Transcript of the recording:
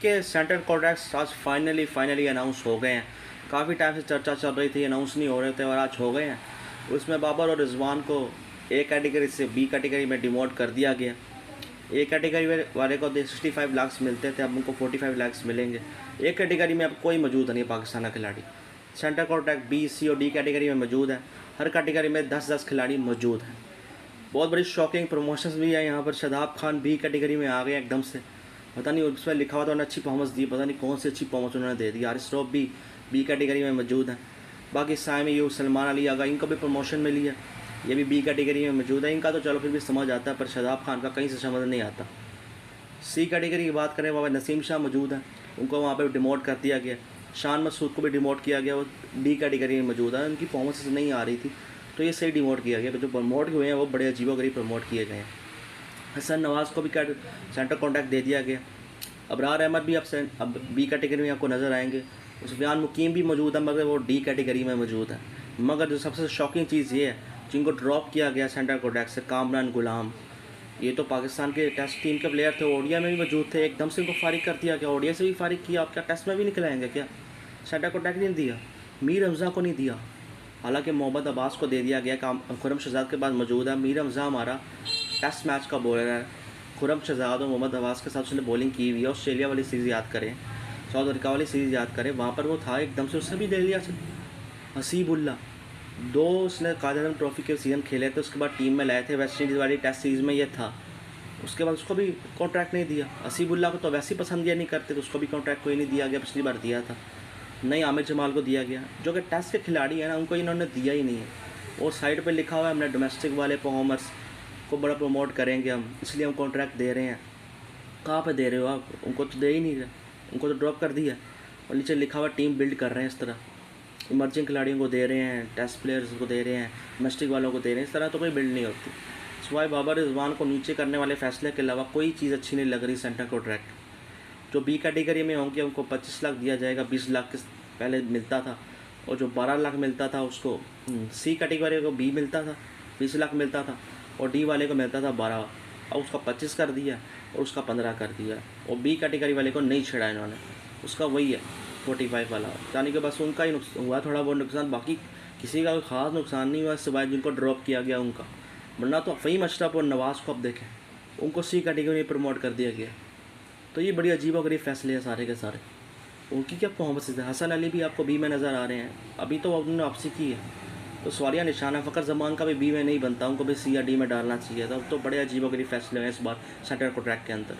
के centre contracts आज finally announce हो गए हैं। काफ़ी टाइम से चर्चा चल रही थी, अनाउंस नहीं हो रहे थे और आज हो गए हैं। उसमें बाबर और रिजवान को ए कैटेगरी से बी कैटेगरी में डिमोट कर दिया गया। ए कैटेगरी वाले को 65 लाख मिलते थे, अब उनको 45 लाख मिलेंगे। ए कैटेगरी में अब कोई मौजूद नहीं पाकिस्तान का खिलाड़ी। सेंटर कॉन्ट्रैक्ट बी, सी और डी कैटेगरी में मौजूद है। हर कैटेगरी में 10-10 खिलाड़ी मौजूद हैं। बहुत बड़ी शॉकिंग प्रमोशंस भी है यहाँ पर। शादाब खान बी कैटेगरी में आ गए एकदम से, पता नहीं उसमें लिखा हुआ था उन्होंने अच्छी परफॉर्मेंस दी, पता नहीं कौन सी अच्छी परफॉर्मेंस उन्होंने दे दी। हारिस रऊफ भी बी कैटेगरी में मौजूद है। बाकी साइम यूब, सलमान अली आगा, इनको भी प्रमोशन मिली है, ये भी बी कैटेगरी में मौजूद है। इनका तो चलो फिर भी समझ आता है, पर शादाब खान का कहीं से समझ नहीं आता। सी कैटेगरी की बात करें, वहाँ नसीम शाह मौजूद है, उनको वहाँ पर डिमोट कर दिया गया। शान मसूद को भी डिमोट किया गया, वो डी कैटेगरी में मौजूद है। उनकी परफॉर्मेंस नहीं आ रही थी तो ये सही डिमोट किया गया। जो प्रमोट हुए हैं वो बड़े अजीबोगरीब प्रमोट किए गए हैं। हसन नवाज़ को भी सेंटर कॉन्टैक्ट दे दिया गया। अबरार अहमद भी अब बी कैटेगरी में आपको नज़र आएंगे। सुफियान मुकीम भी मौजूद है, मगर वो डी कैटेगरी में मौजूद है। मगर जो सबसे शॉकिंग चीज़ ये है, जिनको ड्रॉप किया गया सेंटर कॉन्टैक्ट से, कामरान गुलाम, ये तो पाकिस्तान के टेस्ट टीम के प्लेयर थे, ओडिया में भी मौजूद थे, एकदम से उनको फारिग कर दिया गया। ओडिया से भी फारिग किया, आप क्या टेस्ट में भी निकलाएंगे क्या? सेंटर कॉन्टैक्ट नहीं दिया। मीर हमज़ा को नहीं दिया, हालांकि मोहम्मद अब्बास को दे दिया गया। खुरम शहजाद के पास मौजूद है। मीर हमज़ा हमारा टेस्ट मैच का बॉलर है। खुरम शहजाद और मोहम्मद अब्बास के साथ उसने बॉलिंग की हुई है। ऑस्ट्रेलिया वाली सीरीज़ याद करें, साउथ अफ्रीका वाली सीरीज़ याद करें, वहाँ पर वो था, एकदम से उससे भी दे दिया। हसीबुल्ला 2 उसने कादर आज़म ट्रॉफी के सीज़न खेले थे, उसके बाद टीम में लाए थे। वेस्ट इंडीज़ वाली टेस्ट सीरीज़ में ये था, उसके बाद उसको भी कॉन्ट्रैक्ट नहीं दिया। हसीबुल्ला को तो वैसे ही पसंद नहीं करते, तो उसको भी कॉन्ट्रैक्ट कोई नहीं दिया गया। पिछली बार दिया था, नहीं आमिर जमाल को दिया गया, जो कि टेस्ट के खिलाड़ी हैं ना, उनको इन्होंने दिया ही नहीं है। और साइड पे लिखा हुआ है हमने डोमेस्टिक वाले परफॉर्मर्स को बड़ा प्रमोट करेंगे हम, इसलिए हम कॉन्ट्रैक्ट दे रहे हैं। कहाँ पे दे रहे हो आप? उनको तो दे ही नहीं रहे, उनको तो ड्रॉप कर दिया। और नीचे लिखा हुआ टीम बिल्ड कर रहे हैं। इस तरह इमर्जिंग खिलाड़ियों को दे रहे हैं, टेस्ट प्लेयर्स को दे रहे हैं, डोमेस्टिक वालों को दे रहे हैं। इस तरह तो कोई बिल्ड नहीं होती। सिवाय बाबर रिजवान को नीचे करने वाले फैसले के अलावा कोई चीज़ अच्छी नहीं लग रही। सेंटर कॉन्ट्रैक्ट जो बी कैटेगरी में होंगे उनको 25 लाख दिया जाएगा, 20 लाख के पहले मिलता था। और जो 12 लाख मिलता था उसको सी कैटेगरी को बी मिलता था, 20 लाख मिलता था, और डी वाले को मिलता था 12। अब उसका 25 कर दिया और उसका 15 कर दिया। और बी कैटेगरी वाले को नहीं छेड़ा इन्होंने, उसका वही है 45 वाला। यानी कि बस उनका ही हुआ थोड़ा बहुत नुकसान, बाकी किसी का कोई ख़ास नुकसान नहीं हुआ, सिवाय जिनको ड्रॉप किया गया उनका। वरना तो फ़हीम अशरफ और नवाज़ को अब देखें, उनको सी कैटेगरी में प्रमोट कर दिया गया। तो ये बड़ी अजीबोगरीब फैसले हैं सारे के सारे। उनकी क्या परफॉर्मेंस है? हसन अली भी आपको बी में नज़र आ रहे हैं, अभी तो उन्होंने वापसी की है, तो सवालिया निशान है। फ़खर जमान का भी बी में नहीं बनता, उनको भी सी या डी में डालना चाहिए था। तो बड़े अजीबोगरीब फैसले हैं इस बार सेंटर कॉन्ट्रैक्ट के अंदर।